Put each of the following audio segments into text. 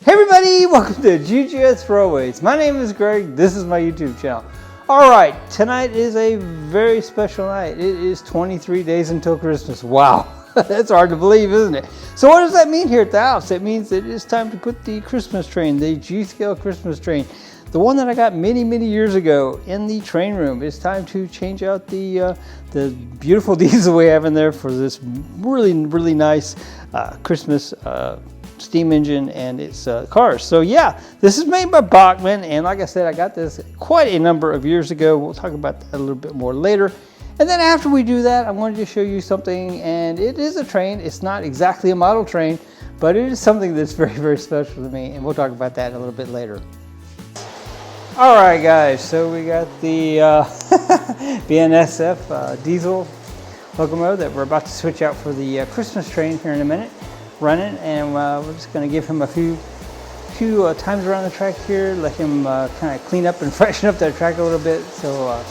Hey everybody, welcome to GGS Throwaways. My name is Greg, this is my YouTube channel. Alright, tonight is a very special night. It is 23 days until Christmas. Wow, that's hard to believe, isn't it? So what does that mean here at the house? It means that it's time to put the Christmas train, the G-scale Christmas train, the one that I got many years ago in the train room. It's time to change out the beautiful diesel we have in there for this really nice Christmas steam engine and its cars. So yeah, this is made by Bachman, and like I said, I got this quite a number of years ago. We'll talk about that a little bit more later. And then after we do that, I wanted to show you something, and it is a train. It's not exactly a model train, but it is something that's very special to me, and we'll talk about that a little bit later. All right, guys, so we got the BNSF diesel locomotive that we're about to switch out for the Christmas train here in a minute, running, and we're just going to give him a few times around the track here, let him kind of clean up and freshen up that track a little bit, so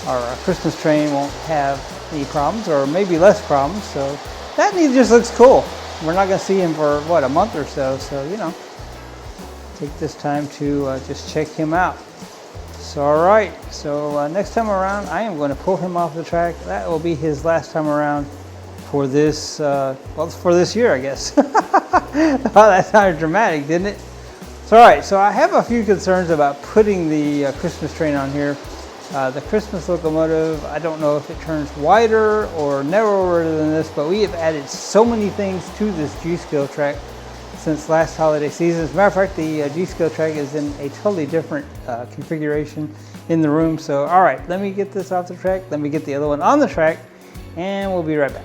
our Christmas train won't have any problems, or maybe less problems. So that just looks cool. We're not going to see him for what, a month or so, so you know, take this time to just check him out. So all right, so next time around I am going to pull him off the track. That will be his last time around for this, well, for this year, I guess. Wow, that sounded dramatic, didn't it? So all right, so I have a few concerns about putting the Christmas train on here. The Christmas locomotive, I don't know if it turns wider or narrower than this, but we have added so many things to this G-scale track since last holiday season. As a matter of fact, the G-scale track is in a totally different configuration in the room. So all right, let me get this off the track, let me get the other one on the track, and we'll be right back.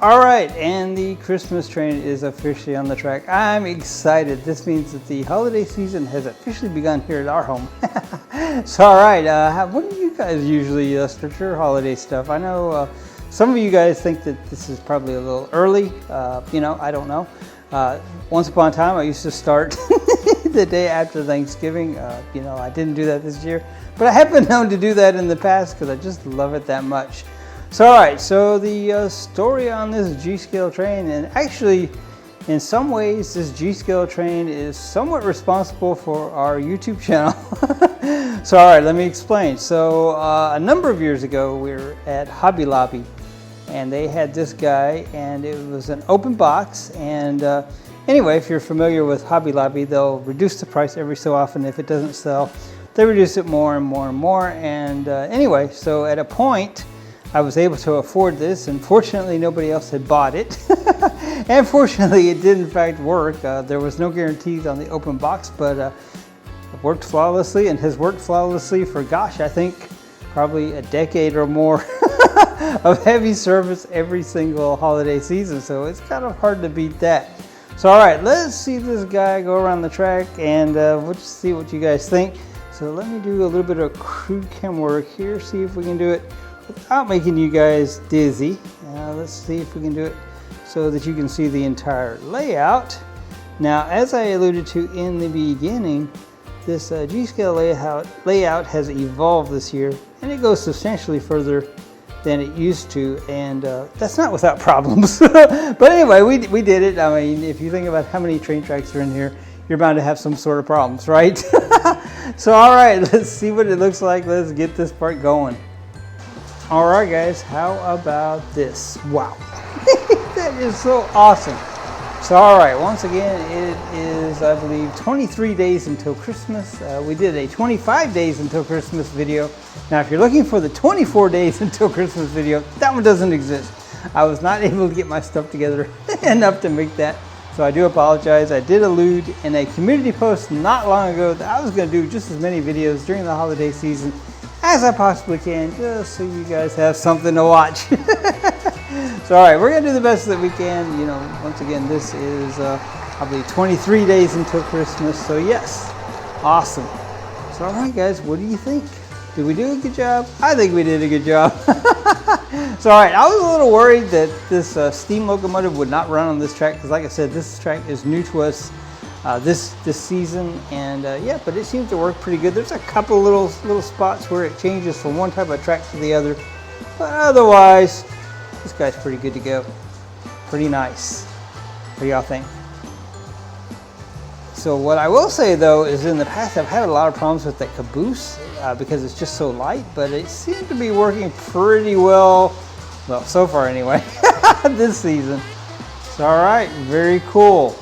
All right, and the Christmas train is officially on the track. I'm excited. This means that the holiday season has officially begun here at our home. So all right, what do you guys usually start your holiday stuff? I know some of you guys think that this is probably a little early. You know, I don't know. Once upon a time, I used to start the day after Thanksgiving. You know, I didn't do that this year, but I have been known to do that in the past because I just love it that much. So all right, so the story on this G-scale train, and actually in some ways this G-scale train is somewhat responsible for our YouTube channel. So all right, let me explain. So a number of years ago we were at Hobby Lobby, and they had this guy, and it was an open box, and anyway, if you're familiar with Hobby Lobby, they'll reduce the price every so often. If it doesn't sell, they reduce it more and more, and anyway, so at a point I was able to afford this, and fortunately nobody else had bought it. And fortunately it did in fact work. There was no guarantees on the open box, but it worked flawlessly, and has worked flawlessly for, gosh, I think probably a decade or more of heavy service every single holiday season. So it's kind of hard to beat that. So all right, let's see this guy go around the track, and we'll just see what you guys think. So let me do a little bit of crude cam work here, see if we can do it without making you guys dizzy. Let's see if we can do it so that you can see the entire layout. Now, as I alluded to in the beginning, this G-scale layout has evolved this year, and it goes substantially further than it used to, and that's not without problems. But anyway, we did it. I mean, if you think about how many train tracks are in here, you're bound to have some sort of problems, right? So all right, let's see what it looks like. Let's get this part going. All right, guys, how about this? Wow, that is so awesome. So all right, once again, it is, I believe, 23 days until Christmas. We did a 25 days until Christmas video. Now, if you're looking for the 24 days until Christmas video, that one doesn't exist. I was not able to get my stuff together enough to make that, so I do apologize. I did allude in a community post not long ago that I was going to do just as many videos during the holiday season as I possibly can, just so you guys have something to watch. So all right, we're gonna do the best that we can. You know, once again, this is probably 23 days until Christmas, so yes, awesome. So all right, guys, what do you think? Did we do a good job? I think we did a good job. So all right, I was a little worried that this steam locomotive would not run on this track, because like I said, this track is new to us this season, and yeah, but it seems to work pretty good. There's a couple little spots where it changes from one type of track to the other, but otherwise this guy's pretty good to go. Pretty nice. What do y'all think? So what I will say though is in the past I've had a lot of problems with that caboose because it's just so light, but it seems to be working pretty well so far anyway, this season. So all right, very cool.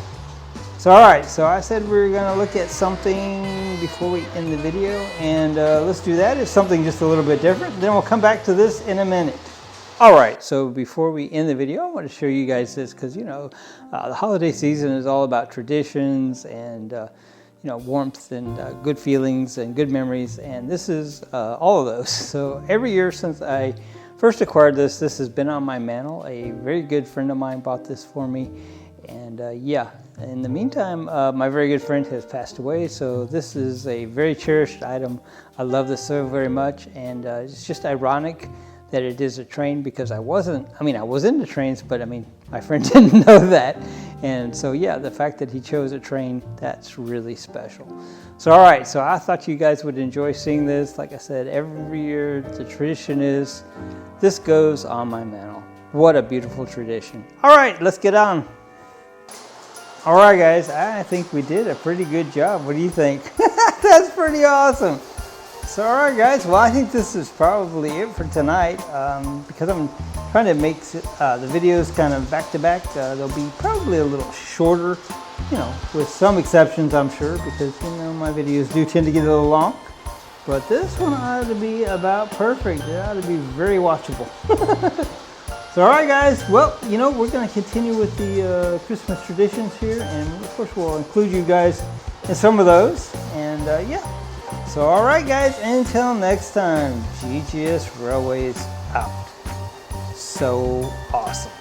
So all right, so I said we were gonna look at something before we end the video, and let's do that. It's something just a little bit different. Then we'll come back to this in a minute. All right, so before we end the video, I want to show you guys this because, you know, the holiday season is all about traditions and, you know, warmth and good feelings and good memories. And this is all of those. So every year since I first acquired this, this has been on my mantle. A very good friend of mine bought this for me. And yeah, in the meantime, my very good friend has passed away. So this is a very cherished item. I love this so very much. And it's just ironic that it is a train because I was into trains, but I mean, my friend didn't know that. And so yeah, the fact that he chose a train, that's really special. So all right, so I thought you guys would enjoy seeing this. Like I said, every year the tradition is, this goes on my mantle. What a beautiful tradition. All right, let's get on. All right guys, I think we did a pretty good job. What do you think? That's pretty awesome. So all right guys, well I think this is probably it for tonight because I'm trying to make the videos kind of back to back. They'll be probably a little shorter, you know, with some exceptions I'm sure, because you know my videos do tend to get a little long. But this one ought to be about perfect. It ought to be very watchable. So all right guys, well you know we're going to continue with the Christmas traditions here, and of course we'll include you guys in some of those, and yeah. So all right guys, until next time, GGS Railways out. So awesome.